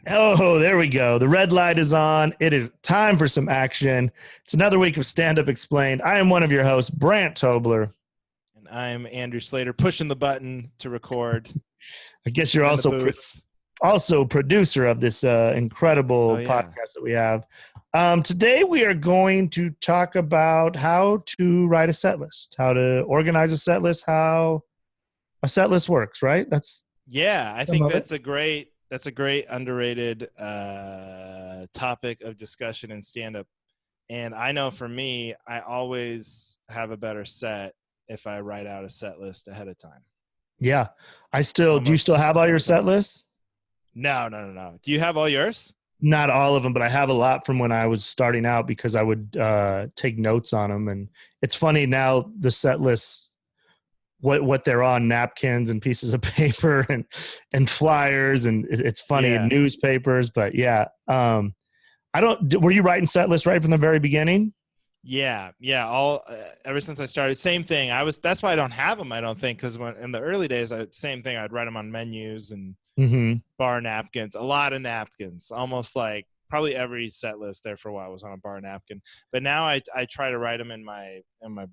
Oh, there we go. The red light is on. It is time for some action. It's another week of Stand Up Explained. I am one of your hosts, Brandt Tobler. And I'm Andrew Slater, pushing the button to record. I guess you're I'm in the also booth. also producer of this Oh, incredible yeah. podcast that we have. Today we are going to talk about how to write a set list, how to organize a set list, how a set list works. Right? That's Yeah, I some think of it. that's a great underrated topic of discussion in stand-up. And I know for me, I always have a better set if I write out a set list ahead of time. Yeah. I still do. You still Almost have all your every set time. lists? No, no, no, no. Do you have all yours? Not all of them, but I have a lot from when I was starting out because I would take notes on them. And it's funny now the set lists, what they're on, napkins and pieces of paper and flyers, and it's funny in Yeah. newspapers. But yeah, I don't. Were you writing set lists right from the very beginning? Yeah, yeah. All ever since I started, same thing. That's why I don't have them. I don't think because when in the early days, same thing. I'd write them on menus and Mm-hmm. bar napkins, a lot of napkins, almost like probably every set list there for a while was on a bar napkin. But now I try to write them in my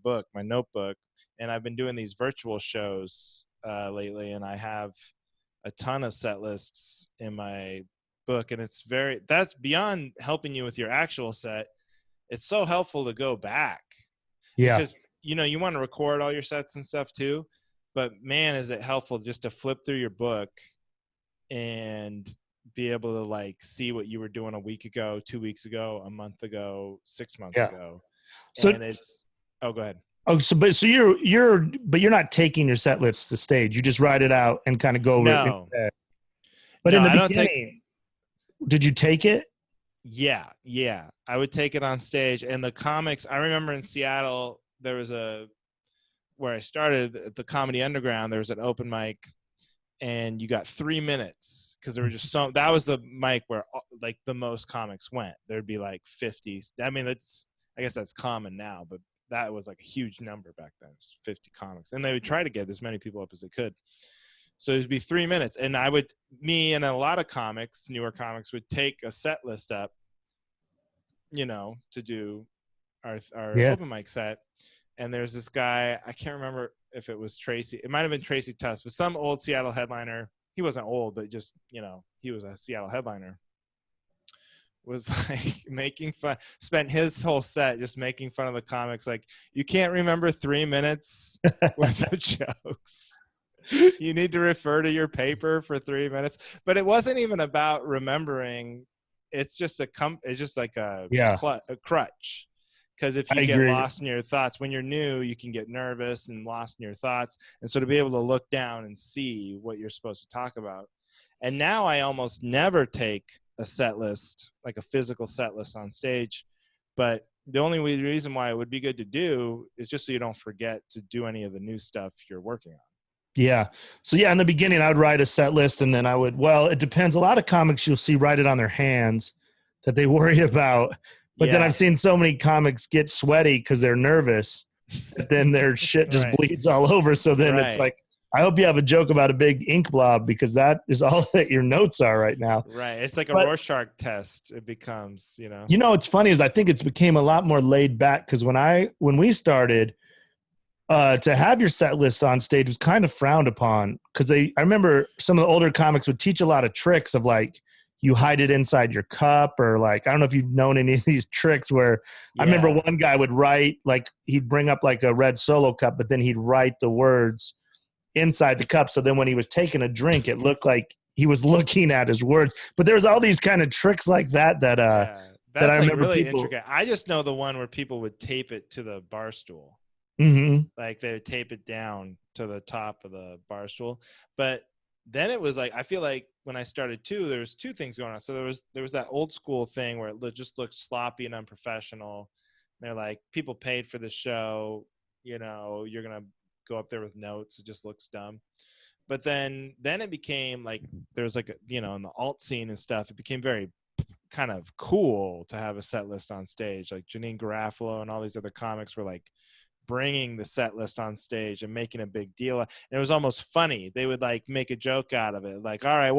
book, my notebook, and I've been doing these virtual shows lately, and I have a ton of set lists in my book, and that's beyond helping you with your actual set. It's so helpful to go back Yeah, because you want to record all your sets and stuff too, but man, is it helpful just to flip through your book and be able to like see what you were doing a week ago, 2 weeks ago, a month ago, 6 months yeah. ago. So, And oh, go ahead. you're not taking your set lists to stage. You just write it out and kind of go over it No, instead. But no, in the I don't take. beginning, did you take it? Yeah, yeah. I would take it on stage. And the comics, I remember in Seattle, there was where I started at the Comedy Underground, there was an open mic and you got 3 minutes because there were just that was the mic where like the most comics went. There'd be like 50. I mean, I guess that's common now, but that was like a huge number back then. It was 50 comics. And they would try to get as many people up as they could. So it'd be 3 minutes. And me and a lot of comics, newer comics, would take a set list up, to do our Yeah. open mic set. And there's this guy, I can't remember if it was Tracy. It might have been Tracy Tuss, but some old Seattle headliner. He wasn't old, but just, he was a Seattle headliner. Was like making fun, spent his whole set just making fun of the comics. Like, you can't remember 3 minutes worth of jokes. You need to refer to your paper for 3 minutes. But it wasn't even about remembering. It's just it's just like Yeah, a crutch. Because if I you get agree. lost in your thoughts when you're new, you can get nervous and lost in your thoughts. And so to be able to look down and see what you're supposed to talk about. And now I almost never take a set list, like a physical set list on stage. But the only reason why it would be good to do is just so you don't forget to do any of the new stuff you're working on. Yeah. So yeah, in the beginning, I would write a set list, and then it depends. A lot of comics you'll see write it on their hands that they worry about. But then I've Yeah. seen so many comics get sweaty because they're nervous that then their shit just Right. bleeds all over. So then it's Right. like, I hope you have a joke about a big ink blob because that is all that your notes are right now. Right. It's like a But Rorschach test. It becomes, what's funny is I think it's became a lot more laid back because when we started, to have your set list on stage was kind of frowned upon because I remember some of the older comics would teach a lot of tricks of like you hide it inside your cup or like I don't know if you've known any of these tricks where I remember Yeah. one guy would write like he'd bring up like a red Solo cup, but then he'd write the words inside the cup. So then when he was taking a drink, it looked like he was looking at his words. But there was all these kind of tricks like that Yeah. that I That's like remember really people. intricate. I just know the one where people would tape it to the bar stool. Mm-hmm. Like they would tape it down to the top of the bar stool. But then it was like, I feel like when I started too, there was two things going on. So there was that old school thing where it just looked sloppy and unprofessional. And they're like, people paid for the show, you're gonna go up there with notes. It just looks dumb. But then it became like there was like in the alt scene and stuff, it became very kind of cool to have a set list on stage. Like Janine Garofalo and all these other comics were like bringing the set list on stage and making a big deal. And it was almost funny. They would like make a joke out of it. Like, all right,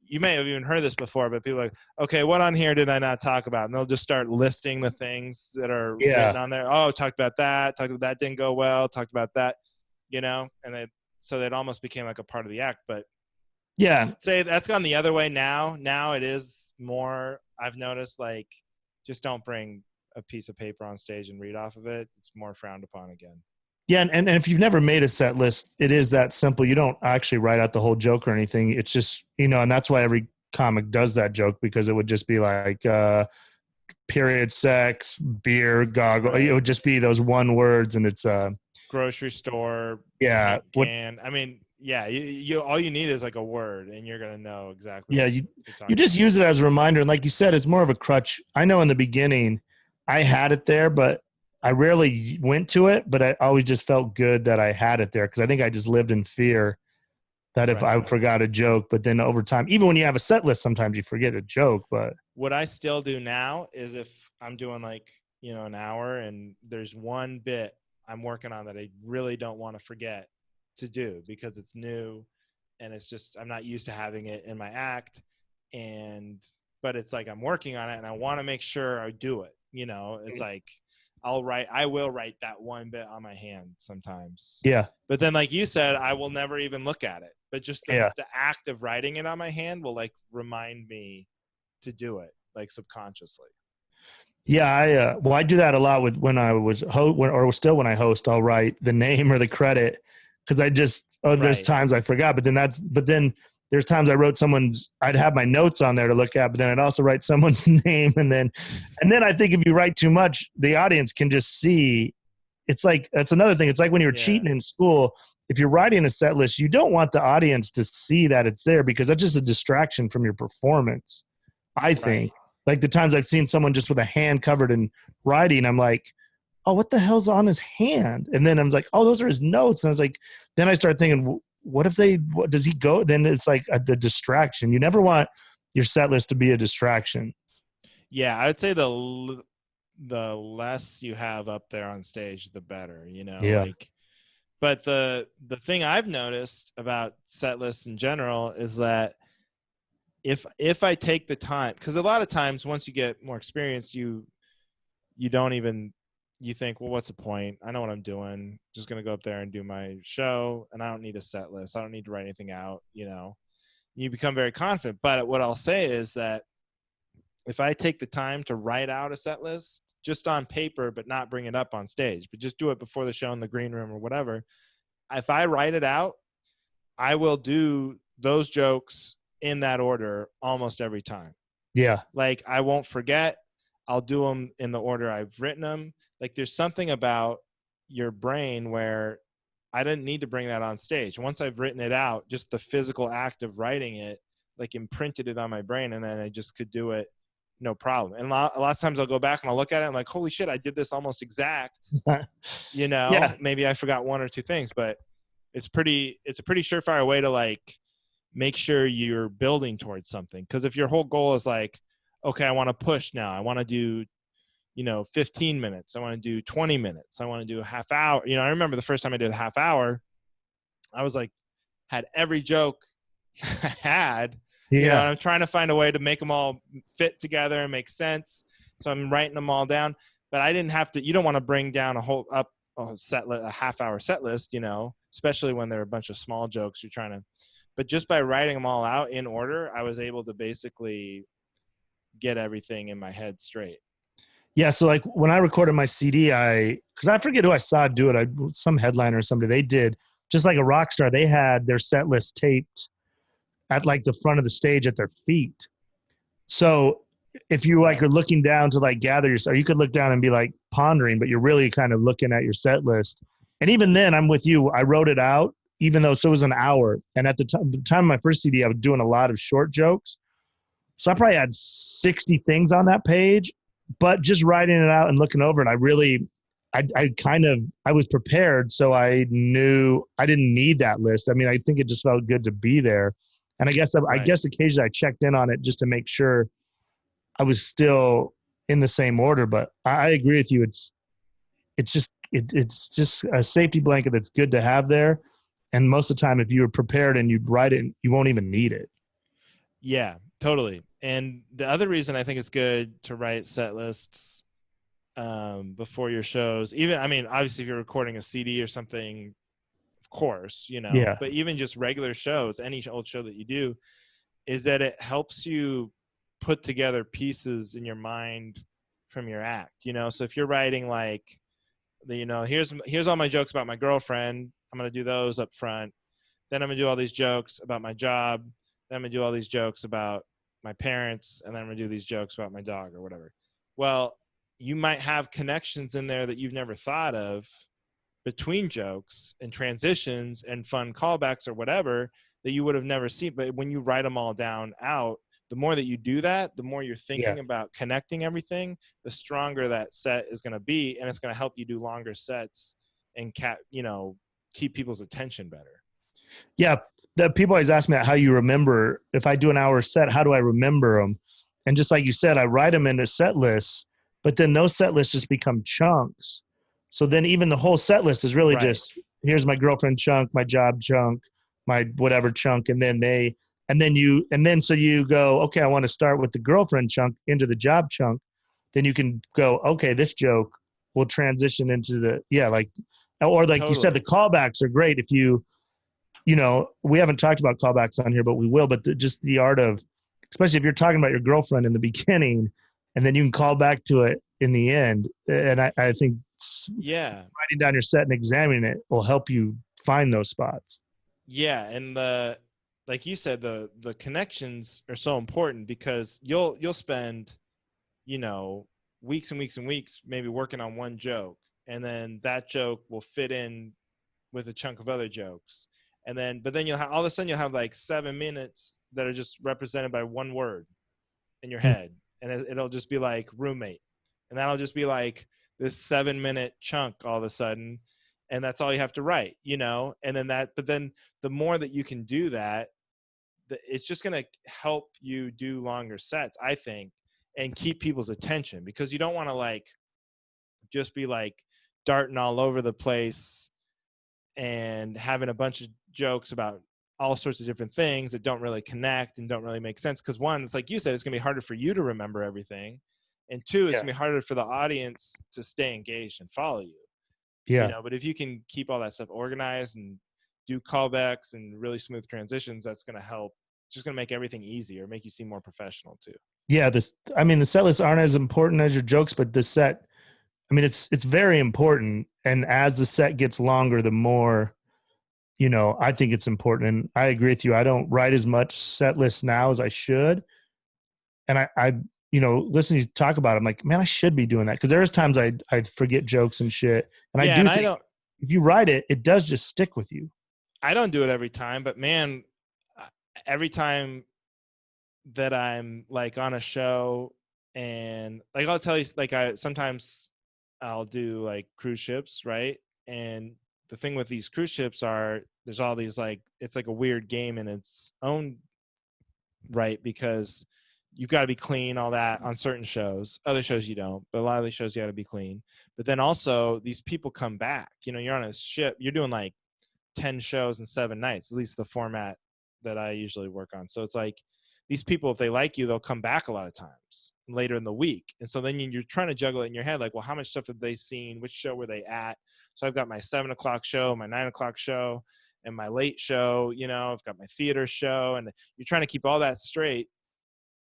you may have even heard this before, but people are like, okay, what on here did I not talk about? And they'll just start listing the things that are written on there. Oh, talked about that didn't go well, talked about that, and so that almost became like a part of the act. But yeah, say that's gone the other way now. Now it is more, I've noticed, like, just don't bring a piece of paper on stage and read off of it. It's more frowned upon again. Yeah, and if you've never made a set list, it is that simple. You don't actually write out the whole joke or anything. It's just, and that's why every comic does that joke, because it would just be like period, sex, beer, goggle. Right. It would just be those one words, and it's grocery store. Yeah. Can. I mean, yeah, you all you need is like a word, and you're gonna know exactly. Yeah, you just use it as a reminder, and like you said, it's more of a crutch. I know in the beginning, I had it there, but I rarely went to it. But I always just felt good that I had it there, because I think I just lived in fear that if I forgot a joke. But then over time, even when you have a set list, sometimes you forget a joke. But what I still do now is if I'm doing like an hour and there's one bit I'm working on that I really don't want to forget to do because it's new and it's just I'm not used to having it in my act, but it's like I'm working on it and I want to make sure I do it. It's like I will write that one bit on my hand sometimes. Yeah. But then, like you said, I will never even look at it. But just the act of writing it on my hand will like remind me to do it, like subconsciously. Yeah, I do that a lot with when I was when I host. I'll write the name or the credit because I just there's times I forgot, but then there's times I wrote I'd have my notes on there to look at, but then I'd also write someone's name, and then I think if you write too much, the audience can just see. It's like that's another thing. It's like when you're cheating in school. If you're writing a set list, you don't want the audience to see that it's there because that's just a distraction from your performance. I think. Like the times I've seen someone just with a hand covered in writing, I'm like, oh, what the hell's on his hand? And then I'm like, oh, those are his notes. And I was like, then I start thinking, what does he go? Then it's like the distraction. You never want your set list to be a distraction. Yeah, I would say the less you have up there on stage, the better, Yeah. But the thing I've noticed about set lists in general is that if I take the time, because a lot of times once you get more experience, you think, well, what's the point? I know what I'm doing. Just going to go up there and do my show, and I don't need a set list. I don't need to write anything out, You become very confident. But what I'll say is that if I take the time to write out a set list just on paper, but not bring it up on stage, but just do it before the show in the green room or whatever, if I write it out, I will do those jokes in that order almost every time. Yeah. Like I won't forget. I'll do them in the order I've written them. Like there's something about your brain where I didn't need to bring that on stage. Once I've written it out, just the physical act of writing it, like imprinted it on my brain, and then I just could do it no problem. And a lot of times I'll go back and I'll look at it and I'm like, holy shit, I did this almost exact. Yeah. Maybe I forgot one or two things, but it's a pretty surefire way to like make sure you're building towards something. Because if your whole goal is like, okay, I want to push now, I want to do 15 minutes, I want to do 20 minutes, I want to do a half hour. I remember the first time I did a half hour, I was like, had every joke I had, and I'm trying to find a way to make them all fit together and make sense. So I'm writing them all down, but I didn't have to. You don't want to bring down a half hour set list, especially when there are a bunch of small jokes you're trying to. But just by writing them all out in order, I was able to basically get everything in my head straight. Yeah, so like when I recorded my CD, because I forget who I saw do it, some headliner or somebody, they did, just like a rock star, they had their set list taped at like the front of the stage at their feet. So if you like are looking down to like gather yourself, you could look down and be like pondering, but you're really kind of looking at your set list. And even then, I'm with you. I wrote it out, even though so it was an hour. And at the time of my first CD, I was doing a lot of short jokes. So I probably had 60 things on that page, but just writing it out and looking over it, I was prepared. So I knew I didn't need that list. I mean, I think it just felt good to be there. And I guess occasionally I checked in on it just to make sure I was still in the same order. But I agree with you. It's just a safety blanket that's good to have there. And most of the time, if you were prepared and you'd write it, you won't even need it. Yeah, totally. And the other reason I think it's good to write set lists before your shows, even, I mean, obviously if you're recording a CD or something, of course, you know, Yeah. but even just regular shows, any old show that you do, is that it helps you put together pieces in your mind from your act, you know? So if you're writing like, you know, here's all my jokes about my girlfriend, I'm going to do those up front. Then I'm going to do all these jokes about my job. Then I'm going to do all these jokes about my parents. And then I'm going to do these jokes about my dog or whatever. Well, you might have connections in there that you've never thought of between jokes and transitions and fun callbacks or whatever that you would have never seen. But when you write them all down out, the more that you do that, the more you're Yeah. thinking about connecting everything, the stronger that set is going to be. And it's going to help you do longer sets and keep people's attention better. Yeah. The people always ask me how you remember. If I do an hour set, how do I remember them? And just like you said, I write them into set lists, but then those set lists just become chunks. So then even the whole set list is really Right. just, here's my girlfriend chunk, my job chunk, my whatever chunk. So you go, okay, I want to start with the girlfriend chunk into the job chunk. Then you can go, okay, this joke will transition into or like you said, the Totally. callbacks are great if we haven't talked about callbacks on here, but we will. But just the art of, especially if you're talking about your girlfriend in the beginning, and then you can call back to it in the end. And I think Yeah. writing down your set and examining it will help you find those spots. Yeah. And like you said, the connections are so important because you'll spend, you know, weeks and weeks and weeks maybe working on one joke. And then that joke will fit in with a chunk of other jokes. But then all of a sudden you'll have like 7 minutes that are just represented by one word in your head. And it'll just be like roommate. And that'll just be like this 7 minute chunk all of a sudden. And that's all you have to write, you know? But then the more that you can do that, it's just going to help you do longer sets, I think, and keep people's attention because you don't want to like just be like darting all over the place and having a bunch of jokes about all sorts of different things that don't really connect and don't really make sense. Because one, it's like you said, it's going to be harder for you to remember everything. And two, it's Yeah. going to be harder for the audience to stay engaged and follow you. Yeah. But if you can keep all that stuff organized and do callbacks and really smooth transitions, that's going to help. It's just going to make everything easier, make you seem more professional too. Yeah. The set lists aren't as important as your jokes, but the set, it's very important. And as the set gets longer, the more, I think it's important. And I agree with you. I don't write as much set lists now as I should. And listening to you talk about it, I'm like, man, I should be doing that. Because there's times I forget jokes and shit. And I Yeah, do and I think don't if you write it, it does just stick with you. I don't do it every time, but man, every time that I'm like on a show and like I'll tell you like sometimes I'll do like cruise ships, right? And the thing with these cruise ships are there's all these like it's like a weird game in its own right because you've got to be clean all that on certain shows. Other shows you don't, but a lot of these shows you got to be clean. But then also these people come back. You're on a ship, you're doing like 10 shows in 7 nights, at least the format that I usually work on. So it's like these people, if they like you, they'll come back a lot of times later in the week. And so then you're trying to juggle it in your head, like, well, how much stuff have they seen? Which show were they at? So I've got my 7 o'clock show, my 9 o'clock show, and my late show, I've got my theater show, and you're trying to keep all that straight.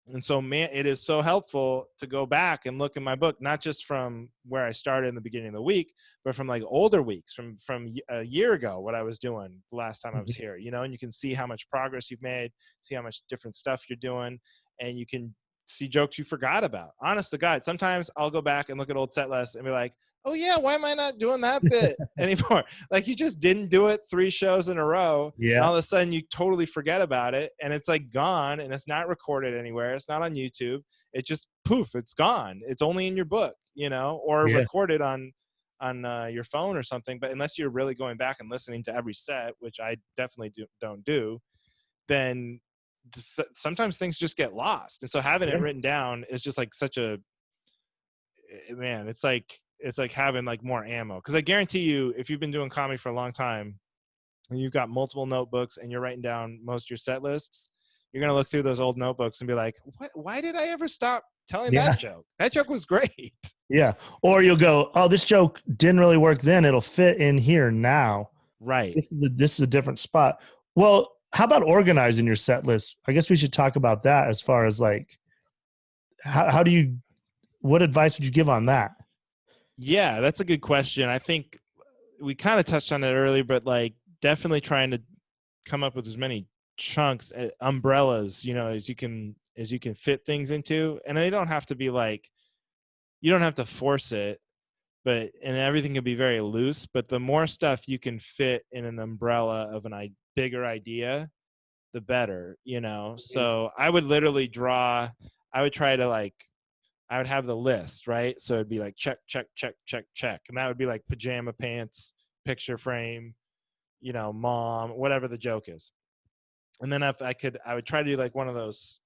And so, man, it is so helpful to go back and look in my book, not just from where I started in the beginning of the week, but from like older weeks, from a year ago, what I was doing the last time I was here, and you can see how much progress you've made, see how much different stuff you're doing, and you can see jokes you forgot about. Honest to God, sometimes I'll go back and look at old set lists and be like, oh yeah, why am I not doing that bit anymore? Like you just didn't do it 3 shows in a row. And Yeah. all of a sudden you totally forget about it and it's like gone and it's not recorded anywhere. It's not on YouTube. It just poof, it's gone. It's only in your book, or Yeah. recorded on your phone or something. But unless you're really going back and listening to every set, which I definitely don't do, then sometimes things just get lost. And so having it written down is just like such a, man, it's like having like more ammo. Because I guarantee you, if you've been doing comedy for a long time and you've got multiple notebooks and you're writing down most of your set lists, you're gonna look through those old notebooks and be like, what? Why did I ever stop telling Yeah. that joke? That joke was great. Yeah. Or you'll go, oh, this joke didn't really work then. It'll fit in here now. Right. This is a different spot. Well, how about organizing your set list? I guess we should talk about that as far as like, how do you, what advice would you give on that? Yeah, that's a good question. I think we kind of touched on it earlier, but like definitely trying to come up with as many chunks, umbrellas, as you can fit things into, and they don't have to be like, you don't have to force it, and everything can be very loose, but the more stuff you can fit in an umbrella of bigger idea, the better, So I would literally I would try to like, I would have the list, right? So it'd be like check, check, check, check, check. And that would be like pajama pants, picture frame, mom, whatever the joke is. And then if I would try to do like one of those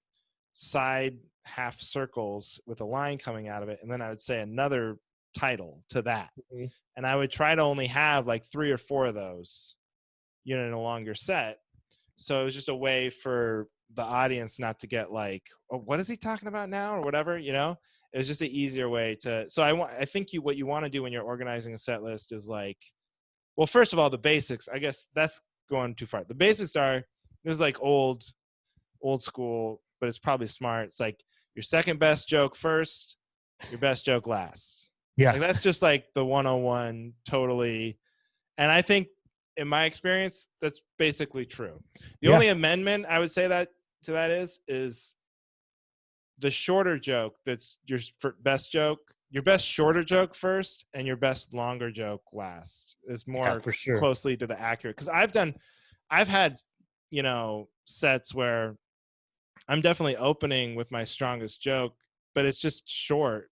side half circles with a line coming out of it. And then I would say another title to that. Mm-hmm. And I would try to only have like 3 or 4 of those, in a longer set. So it was just a way for the audience not to get like, oh, what is he talking about now or whatever, It was just an easier way to. So I think what you want to do when you're organizing a set list is like, well, first of all, the basics. I guess that's going too far. The basics are, this is like old school, but it's probably smart. It's like your second best joke first, your best joke last. Yeah. Like that's just like the 101 totally. And I think in my experience, that's basically true. The only amendment I would say that to that is the shorter joke. That's your best joke, your best shorter joke first, and your best longer joke last is more for sure. closely to the accurate. Because I've had, sets where I'm definitely opening with my strongest joke, but it's just short.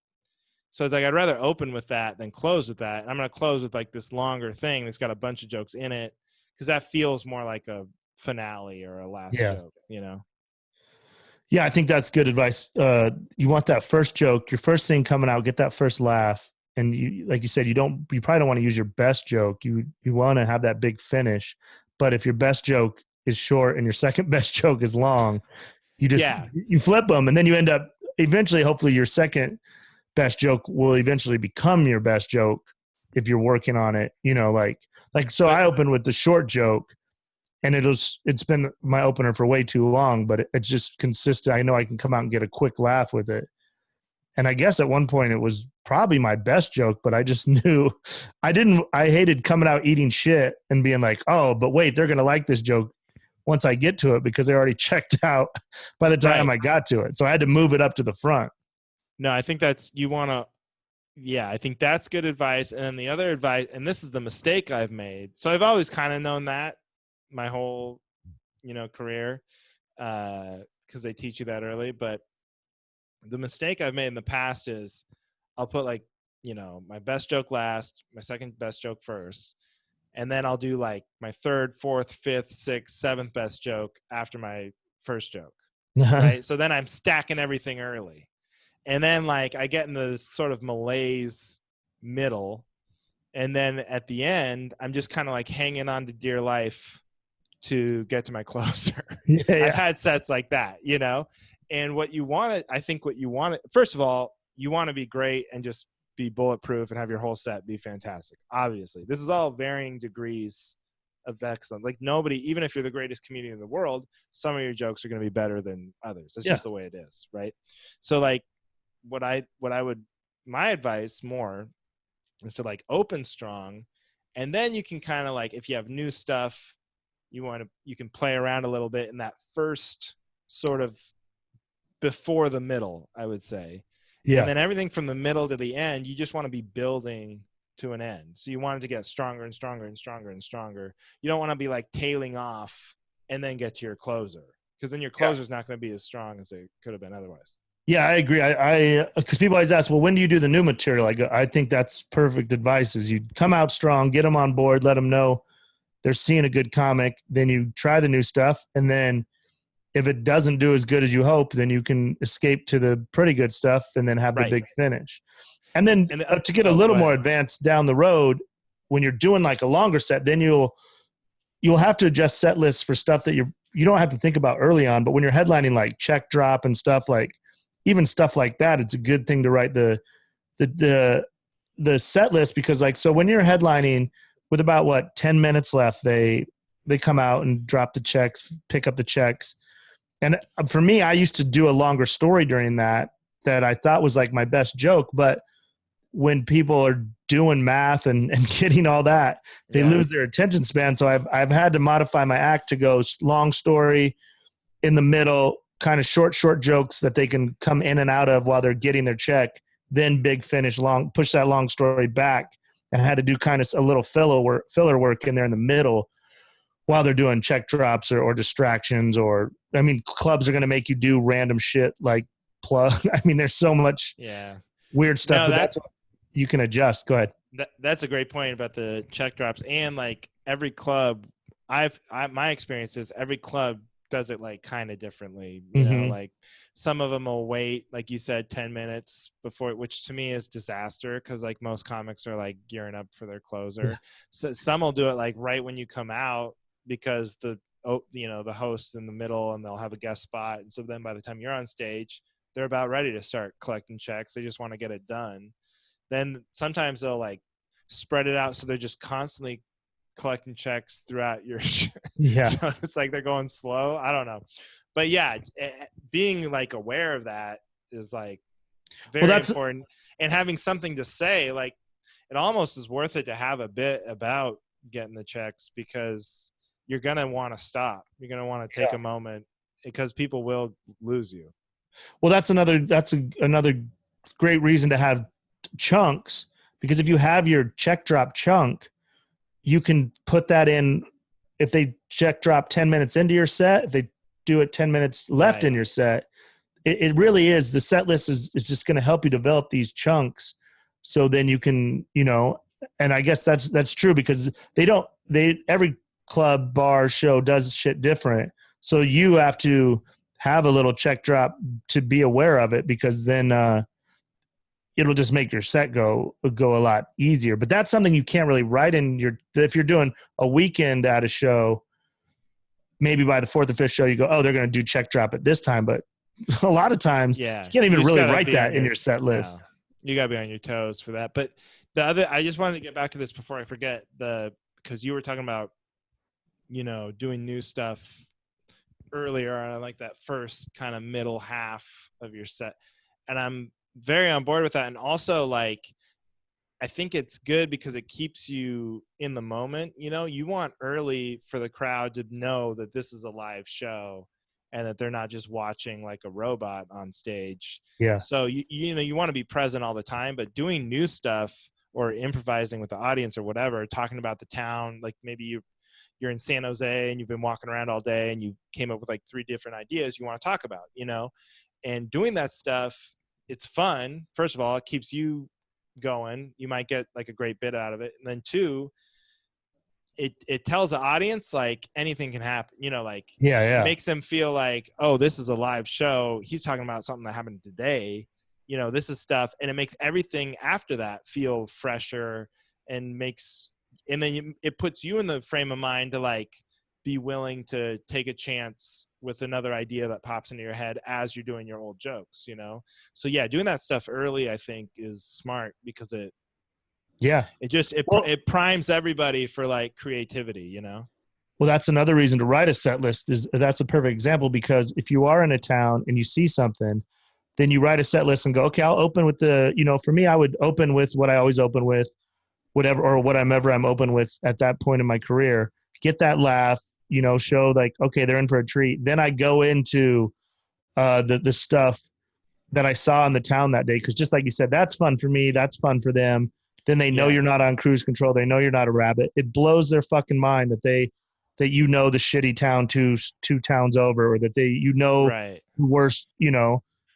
So it's like, I'd rather open with that than close with that. And I'm going to close with like this longer thing that's got a bunch of jokes in it, because that feels more like a finale or a last joke, Yeah, I think that's good advice. You want that first joke, your first thing coming out, get that first laugh. And you, like you said, you probably don't want to use your best joke. You want to have that big finish. But if your best joke is short and your second best joke is long, you flip them, and then you end up eventually, hopefully your second best joke will eventually become your best joke if you're working on it, so I opened with the short joke, and it's been my opener for way too long, but it's just consistent. I know I can come out and get a quick laugh with it. And I guess at one point it was probably my best joke, but I just knew I hated coming out eating shit and being like, oh, but wait, they're going to like this joke once I get to it, because they already checked out by the time I got to it. So I had to move it up to the front. No, I think I think that's good advice. And then the other advice, and this is the mistake I've made. So I've always kind of known that my whole, career, because they teach you that early. But the mistake I've made in the past is I'll put like, my best joke last, my second best joke first. And then I'll do like my third, fourth, fifth, sixth, seventh best joke after my first joke. Right. So then I'm stacking everything early. And then like I get in the sort of malaise middle. And then at the end, I'm just kind of like hanging on to dear life to get to my closer. I've had sets like that, and I think what you want, first of all, you want to be great and just be bulletproof and have your whole set be fantastic. Obviously, this is all varying degrees of excellence. Like nobody, even if you're the greatest comedian in the world, some of your jokes are going to be better than others. That's just the way it is. Right. So like, my advice more is to like open strong, and then you can kind of like, if you have new stuff, you can play around a little bit in that first sort of before the middle, I would say. Yeah. And then everything from the middle to the end, you just want to be building to an end. So you want it to get stronger and stronger and stronger and stronger. You don't want to be like tailing off and then get to your closer, because then your closer is not going to be as strong as it could have been otherwise. Yeah, I agree. I because people always ask, well, when do you do the new material? I think that's perfect advice. Is you come out strong, get them on board, let them know they're seeing a good comic. Then you try the new stuff, and then if it doesn't do as good as you hope, then you can escape to the pretty good stuff and then have the big finish. And then to get a little more advanced down the road, when you're doing like a longer set, then you'll have to adjust set lists for stuff that you don't have to think about early on, but when you're headlining like check drop and stuff, like even stuff like that, it's a good thing to write the set list, because like, so when you're headlining with about what 10 minutes left, they come out and drop the checks, pick up the checks. And for me, I used to do a longer story during that I thought was like my best joke. But when people are doing math and getting all that, they lose their attention span. So I've had to modify my act to go long story in the middle, kind of short jokes that they can come in and out of while they're getting their check, then big finish, push that long story back, and I had to do kind of a little filler work in there in the middle while they're doing check drops or distractions. Or, I mean, clubs are going to make you do random shit like plug. I mean, there's so much weird stuff, but that's what you can adjust. Go ahead. That's a great point about the check drops. And like every club, my experience is every club does it like kind of differently. You know, like some of them will wait, like you said, 10 minutes before, which to me is disaster, because like most comics are like gearing up for their closer. So some will do it like right when you come out, because the host's in the middle and they'll have a guest spot. And so then by the time you're on stage, they're about ready to start collecting checks. They just want to get it done. Then sometimes they'll like spread it out, so they're just constantly collecting checks throughout your so it's like they're going slow. I don't know. But yeah, being like aware of that is like very important. And having something to say, like it almost is worth it to have a bit about getting the checks, because you're going to want to stop. You're going to want to take a moment, because people will lose you. Well, that's another great reason to have chunks, because if you have your check drop chunk, you can put that in. If they check drop 10 minutes into your set, if they do it 10 minutes left in your set, it really is, the set list is just going to help you develop these chunks. So then you can, and I guess that's true, because every club, bar, show does shit different. So you have to have a little check drop to be aware of it, because then it'll just make your set go a lot easier. But that's something you can't really write in if you're doing a weekend at a show, maybe by the fourth or fifth show, you go, oh, they're going to do check drop at this time. But a lot of times you can't even really write that in your set list. No, you got to be on your toes for that. But I just wanted to get back to this before I forget, because you were talking about, doing new stuff earlier on, like that first kind of middle half of your set. And I'm very on board with that. And also, like, I think it's good because it keeps you in the moment. You want early for the crowd to know that this is a live show and that they're not just watching like a robot on stage. Yeah. So you want to be present all the time, but doing new stuff or improvising with the audience or whatever, talking about the town, like maybe you're in San Jose and you've been walking around all day and you came up with like 3 different ideas you want to talk about, and doing that stuff, it's fun. First of all, it keeps you going. You might get like a great bit out of it. And then 2, it tells the audience like anything can happen, like it makes them feel like, oh, this is a live show. He's talking about something that happened today. This is stuff. And it makes everything after that feel fresher, and then it puts you in the frame of mind to like be willing to take a chance with another idea that pops into your head as you're doing your old jokes, So yeah, doing that stuff early, I think, is smart, because it primes everybody for like creativity, Well, that's another reason to write a set list. That's a perfect example, because if you are in a town and you see something, then you write a set list and go, okay, I'll open with for me, I would open with what I always open with, whatever I'm open with at that point in my career, get that laugh, show like, okay, they're in for a treat. Then I go into the stuff that I saw in the town that day. Cause just like you said, that's fun for me. That's fun for them. Then they know you're not on cruise control. They know you're not a rabbit. It blows their fucking mind that the shitty town two towns over, or that the worst,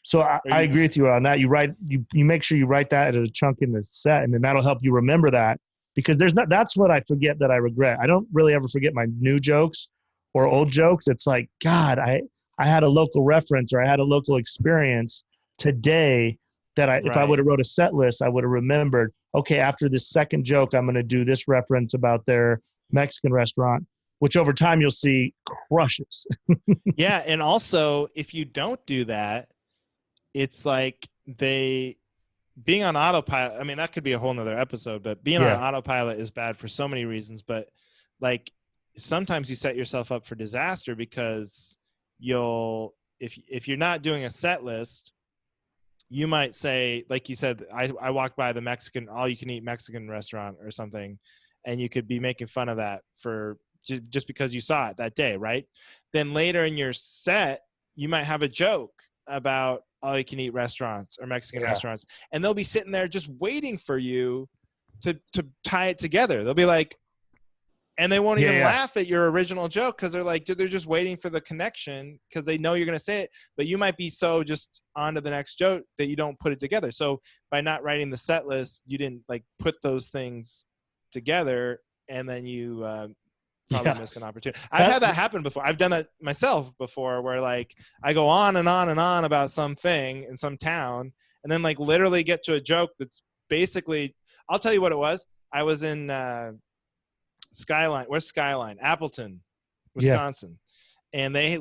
So I agree with you on that. You make sure you write that as a chunk in the set, and then that'll help you remember that, because that's what I forget that I regret. I don't really ever forget my new jokes or old jokes. It's like, God, I had a local reference, or I had a local experience today that if I would have wrote a set list, I would have remembered, okay, after this second joke, I'm going to do this reference about their Mexican restaurant. which over time you'll see crushes. Yeah. And also, if you don't do that, it's like being on autopilot. I mean, that could be a whole nother episode, but being on autopilot is bad for so many reasons. But like sometimes you set yourself up for disaster because if you're not doing a set list, you might say, like you said, I walked by the Mexican, all you can eat Mexican restaurant or something, and you could be making fun of that for just because you saw it that day, right? Then later in your set, you might have a joke about all you can eat restaurants or Mexican restaurants, and they'll be sitting there just waiting for you to tie it together. They'll be like, and they won't even laugh at your original joke because they're like, they're just waiting for the connection because they know you're going to say it, but you might be so just on to the next joke that you don't put it together. So by not writing the set list, you didn't like put those things together, and then you probably missed an opportunity. I've had that happen before. I've done that myself before where like I go on and on and on about something in some town and then like literally get to a joke that's basically, I'll tell you what it was. I was in Where's Skyline? Appleton, Wisconsin. And I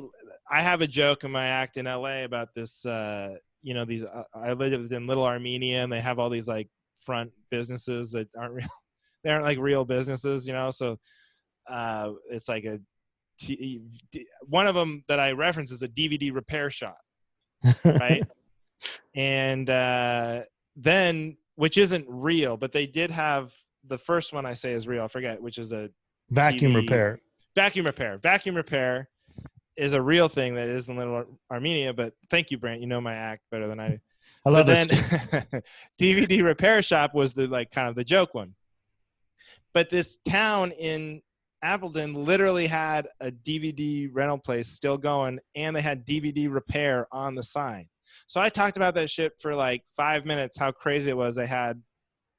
have a joke in my act in LA about this, these, I lived in Little Armenia and they have all these like front businesses that aren't real. They aren't like real businesses, so it's like one of them that I reference is a DVD repair shop, right? And then, which isn't real, but they did have the first one I say is real. I forget, which is a vacuum repair. Vacuum repair is a real thing that is in Little Armenia. But thank you, Brandt. You know my act better than I do. I love this. DVD repair shop was the like kind of the joke one. But this town in Appleton literally had a DVD rental place still going, and they had DVD repair on the sign. So I talked about that shit for like 5 minutes, how crazy it was. They had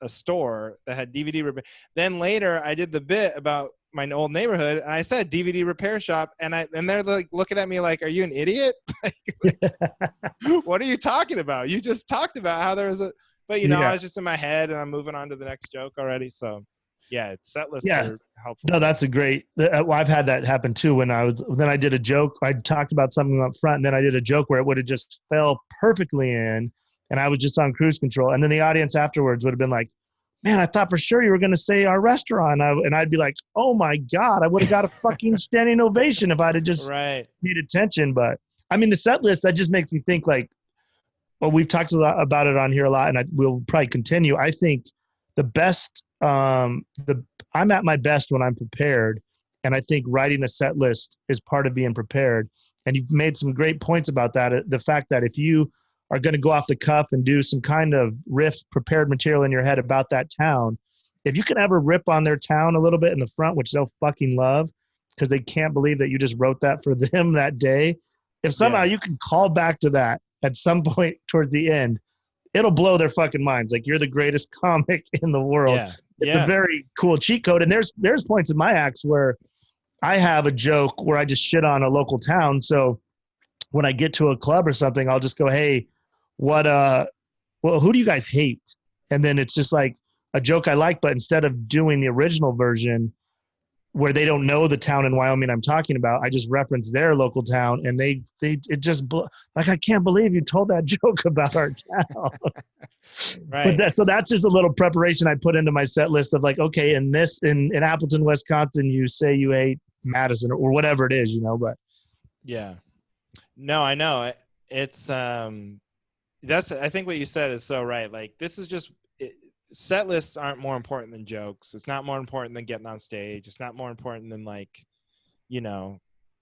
a store that had DVD repair. Then later I did the bit about my old neighborhood and I said DVD repair shop, and they're like looking at me like, are you an idiot? What are you talking about? You just talked about how there was but I was just in my head and I'm moving on to the next joke already. So set lists are helpful. No, that's a great. Well, I've had that happen too. Then I did a joke. I talked about something up front, and then I did a joke where it would have just fell perfectly in, and I was just on cruise control. And then the audience afterwards would have been like, "Man, I thought for sure you were going to say our restaurant," and I'd be like, "Oh my God, I would have got a fucking standing ovation if I'd have just paid attention." But I mean, the set list, that just makes me think like, well, we've talked a lot about it on here a lot, and we'll probably continue. I think the best. I'm at my best when I'm prepared, and I think writing a set list is part of being prepared. And you've made some great points about that. The fact that if you are going to go off the cuff and do some kind of riff prepared material in your head about that town, if you can ever rip on their town a little bit in the front, which they'll fucking love because they can't believe that you just wrote that for them that day. If somehow you can call back to that at some point towards the end, it'll blow their fucking minds. Like, you're the greatest comic in the world. Yeah. It's a very cool cheat code. And there's points in my acts where I have a joke where I just shit on a local town. So when I get to a club or something, I'll just go, "Hey, who do you guys hate?" And then it's just like a joke I like, but instead of doing the original version where they don't know the town in Wyoming I'm talking about, I just reference their local town, and it just like, I can't believe you told that joke about our town. Right. But so that's just a little preparation I put into my set list of like, okay, in Appleton, Wisconsin, you say you hate Madison or whatever it is, but no, I know it's I think what you said is so right. Like, this is just set lists aren't more important than jokes. It's not more important than getting on stage. It's not more important than like,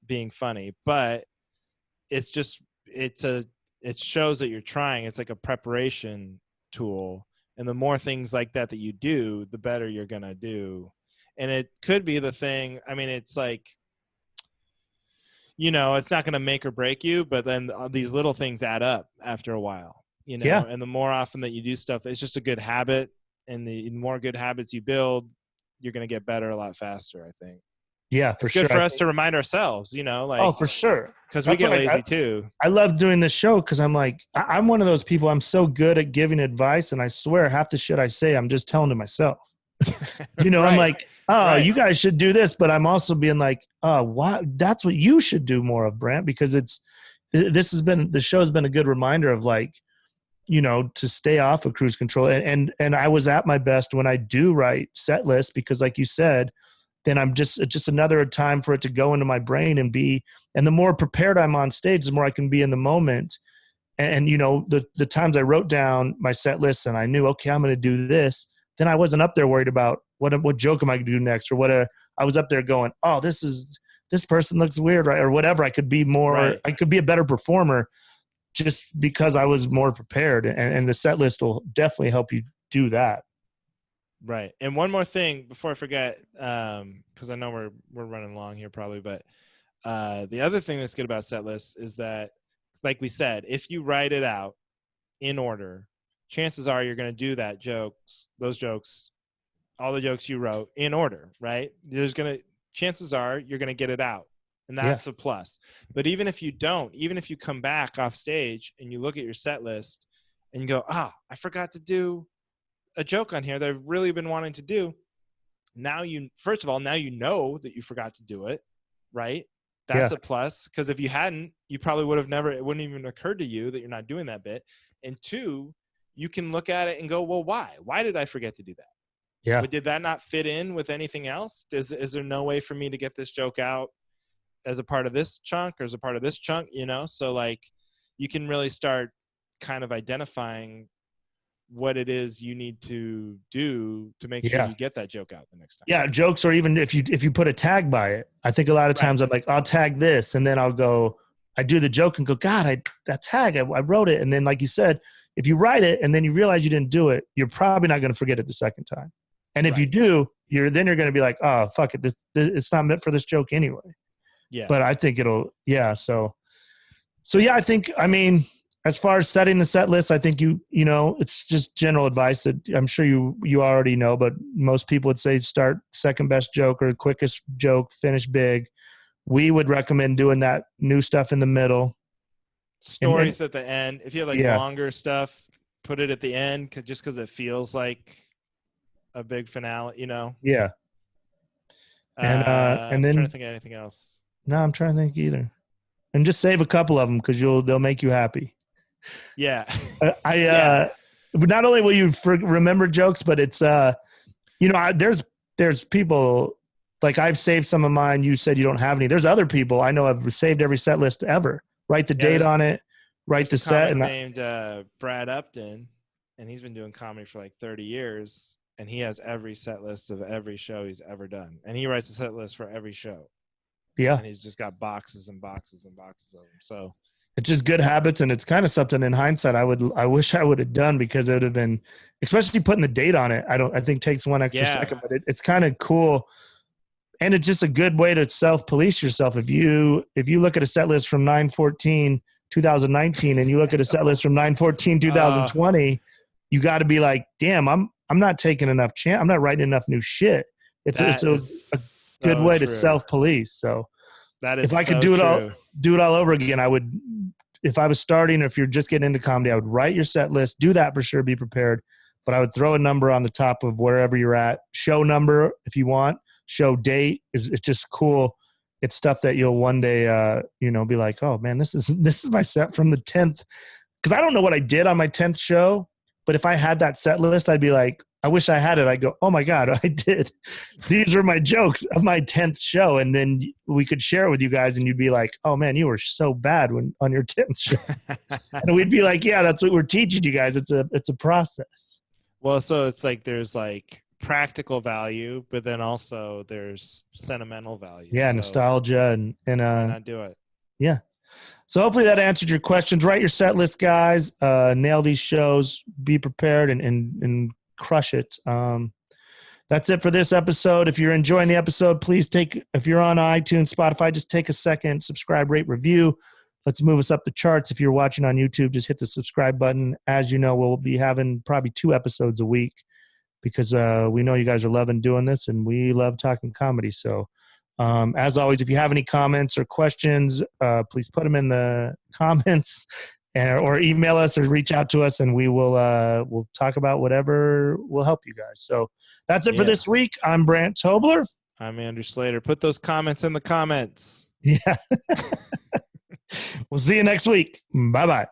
being funny, but it's just, it shows that you're trying. It's like a preparation tool. And the more things like that you do, the better you're going to do. And it could be the thing. I mean, it's like, it's not going to make or break you, but then these little things add up after a while, and the more often that you do stuff, it's just a good habit. And the more good habits you build, you're going to get better a lot faster, I think. Yeah, for sure. It's good for us to remind ourselves, oh, for sure. Because we get lazy too. I love doing this show because I'm like, I'm one of those people, I'm so good at giving advice, and I swear half the shit I say, I'm just telling to myself. I'm Right. like, oh, Right. you guys should do this, but I'm also being like, oh, what? That's what you should do more of, Brandt, because the show's been a good reminder of like, to stay off of cruise control. And I was at my best when I do write set lists, because like you said, then I'm just another time for it to go into my brain and the more prepared I'm on stage, the more I can be in the moment. And the times I wrote down my set list and I knew, okay, I'm going to do this, then I wasn't up there worried about what joke am I going to do next, or I was up there going, oh, this person looks weird, right? Or whatever. Right. I could be a better performer just because I was more prepared, and the set list will definitely help you do that. Right. And one more thing before I forget, because I know we're running long here probably, but the other thing that's good about set lists is that, like we said, if you write it out in order, chances are you're going to do those jokes, all the jokes you wrote in order, right? Chances are you're going to get it out, and Yeah. that's a plus. But even if you don't, even if you come back off stage and you look at your set list and you go, I forgot to do a joke on here that I've really been wanting to do. Now first of all, now you know that you forgot to do it, right? That's Yeah. a plus, because if you hadn't, you probably would have never, it wouldn't even occur to you that you're not doing that bit. And two, you can look at it and go, well, why? Why did I forget to do that? Yeah. But did that not fit in with anything else? Is there no way for me to get this joke out as a part of this chunk or as a part of this chunk, So like you can really start kind of identifying what it is you need to do to make sure Yeah. you get that joke out the next time. Yeah. Jokes, or even if you put a tag by it, I think a lot of Right. times I'm like, I'll tag this, and then I do the joke and go, God, that tag, I wrote it. And then, like you said, if you write it and then you realize you didn't do it, you're probably not going to forget it the second time. And if you Right. do, you're going to be like, oh, fuck it. This it's not meant for this joke anyway. Yeah. But I think yeah. So yeah, I mean, as far as setting the set list, I think it's just general advice that I'm sure you already know, but most people would say start second best joke or quickest joke, finish big. We would recommend doing that new stuff in the middle. Stories at the end. If you have like Yeah. longer stuff, put it at the end, just because it feels like a big finale, Yeah. And I'm then trying to think of anything else. no, I'm trying to think either. And just save a couple of them because they'll make you happy. Yeah. I not only will you remember jokes, but it's there's people, like I've saved some of mine. You said you don't have any. There's other people I know have saved every set list ever. Write the date on it. Write the set. And named Brad Upton, and he's been doing comedy for like 30 years, and he has every set list of every show he's ever done, and he writes a set list for every show. Yeah, and he's just got boxes and boxes and boxes of them. So it's just good habits, and it's kind of something in hindsight I wish I would have done, because it would have been, especially putting the date on it. I think takes one extra second, but it's kind of cool. And it's just a good way to self-police yourself. If you look at a set list from 9/14/2019 and you look at a set list from 9/14/2020, you got to be like, damn, I'm not taking enough chance. I'm not writing enough new shit. It's a good way to self-police. So that is, if I could do it all over again, I would. If I was starting, or if you're just getting into comedy, I would write your set list, do that for sure, be prepared. But I would throw a number on the top of wherever you're at. Show number if you want. Show date it's just cool. It's stuff that you'll one day be like, oh man, this is my set from the 10th, because I don't know what I did on my 10th show, but if I had that set list, I'd be like, I wish I had it. I go, oh my God, I did. These are my jokes of my 10th show, and then we could share it with you guys, and you'd be like, oh man, you were so bad on your 10th show. And we'd be like, yeah, that's what we're teaching you guys. It's a process. Well, so it's like there's like practical value, but then also there's sentimental value. Yeah, so, nostalgia and not do it. Yeah. So hopefully that answered your questions. Write your set list, guys. Nail these shows. Be prepared and crush it. That's it for this episode. If you're enjoying the episode, please if you're on iTunes, Spotify, just take a second, subscribe, rate, review. Let's move us up the charts. If you're watching on YouTube, just hit the subscribe button. As you know, we'll be having probably 2 episodes a week, because we know you guys are loving doing this, and we love talking comedy. So as always, if you have any comments or questions, please put them in the comments, or email us or reach out to us, and we'll talk about whatever will help you guys. So that's it for this week. I'm Brandt Tobler. I'm Andrew Slater. Put those comments in the comments. Yeah. We'll see you next week. Bye-bye.